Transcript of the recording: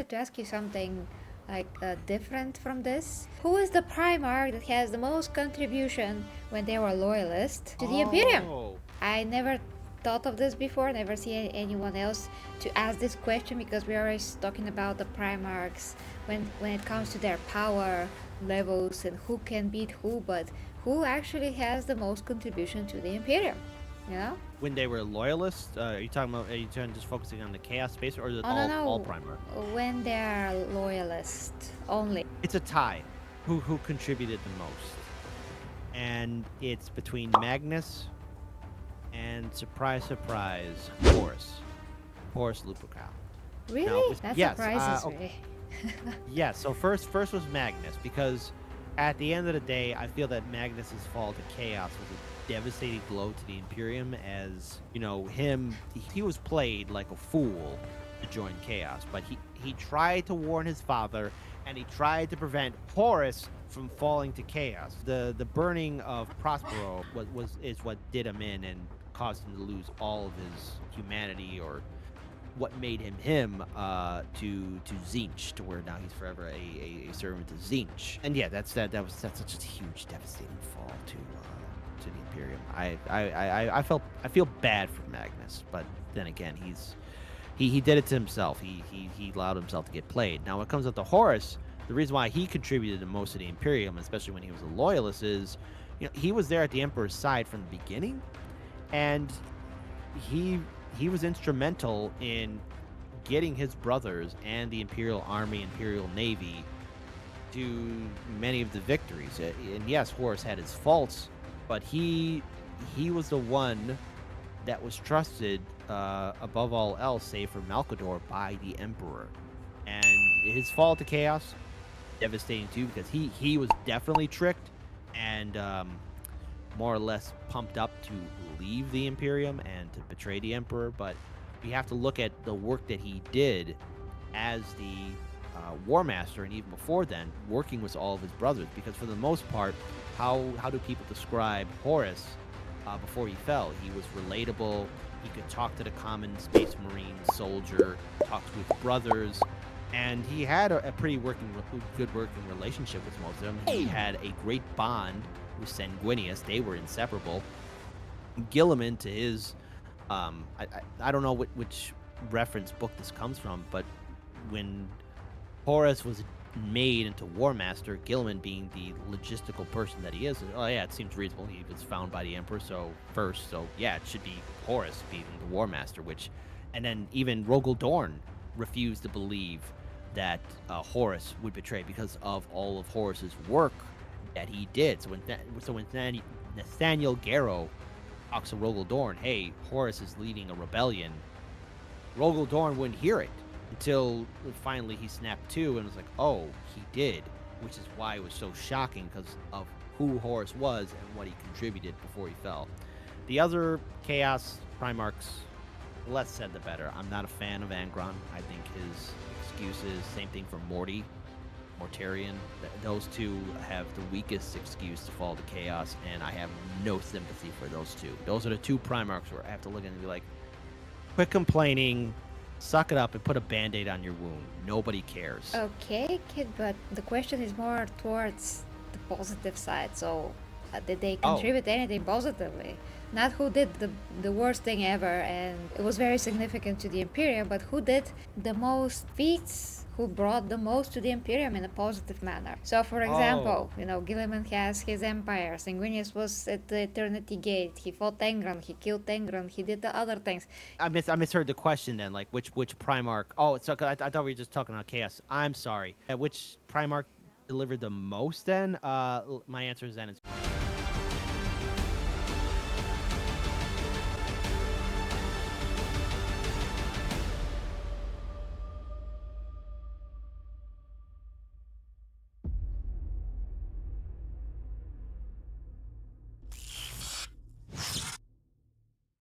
wanted to ask you something different from this. Who is the Primarch that has the most contribution when they were loyalist to the Imperium? I never thought of this before, never seen anyone else to ask this question, because we're always talking about the Primarchs when it comes to their power levels and who can beat who, but who actually has the most contribution to the Imperium? You know? When they were loyalists, are you just focusing on the Chaos Space, or is it all Primarch? When they're loyalist only. It's a tie. Who contributed the most? And it's between Magnus and surprise, Horus Lupercal. Really? Now, that yes, surprises me. Yeah, so first was Magnus, because at the end of the day, I feel that Magnus's fall to Chaos was a devastating blow to the Imperium, as, he was played like a fool to join Chaos, but he tried to warn his father, and he tried to prevent Horus from falling to Chaos. The burning of Prospero is what did him in and caused him to lose all of his humanity, or what made him to Tzeentch, to where now he's forever a servant to Tzeentch. And yeah, that's such a huge, devastating fall to the Imperium. I feel bad for Magnus, but then again, he did it to himself. He allowed himself to get played. Now, when it comes up to Horus, the reason why he contributed to most of the Imperium, especially when he was a loyalist, is he was there at the Emperor's side from the beginning, and he was instrumental in getting his brothers and the Imperial Army, Imperial Navy to many of the victories. And yes, Horus had his faults, but he was the one that was trusted above all else, save for Malcador, by the Emperor. And his fall to Chaos, devastating too, because he was definitely tricked and more or less pumped up to leave the Imperium and to betray the Emperor. But we have to look at the work that he did as the War Master, and even before then, working with all of his brothers. Because for the most part, how do people describe Horus before he fell? He was relatable. He could talk to the common Space Marine soldier, talk to his brothers, and he had a pretty good working relationship with most of them. He had a great bond with Sanguinius. They were inseparable. Guilliman, to his I don't know which reference book this comes from, but when Horus was made into War Master, Guilliman, being the logistical person that he is, oh yeah, it seems reasonable. He was found by the Emperor so yeah, it should be Horus being the War Master. And then even Rogel Dorn refused to believe that Horus would betray, because of all of Horus's work that he did. So when Nathaniel Garrow talks to Rogel Dorn, hey, Horus is leading a rebellion, Rogel Dorn wouldn't hear it until finally he snapped to and was like, oh, he did, which is why it was so shocking, because of who Horus was and what he contributed before he fell. The other Chaos Primarchs, the less said the better. I'm not a fan of Angron. I think his excuses, same thing for Mortarion, those two have the weakest excuse to fall to Chaos, and I have no sympathy for those two. Those are the two Primarchs where I have to look at and be like, quit complaining, suck it up, and put a Band-Aid on your wound. Nobody cares. Okay, kid, but the question is more towards the positive side. So, did they contribute anything positively? Not who did the worst thing ever, and it was very significant to the Imperium, but who did the most feats, who brought the most to the Imperium in a positive manner. So, for example, Guilliman has his empire. Sanguinius was at the Eternity Gate. He fought Tengron. He killed Tengron. He did the other things. I misheard the question then. Like, which Primarch? Oh, so I thought we were just talking about Chaos. I'm sorry. Which Primarch delivered the most then? My answer is then it's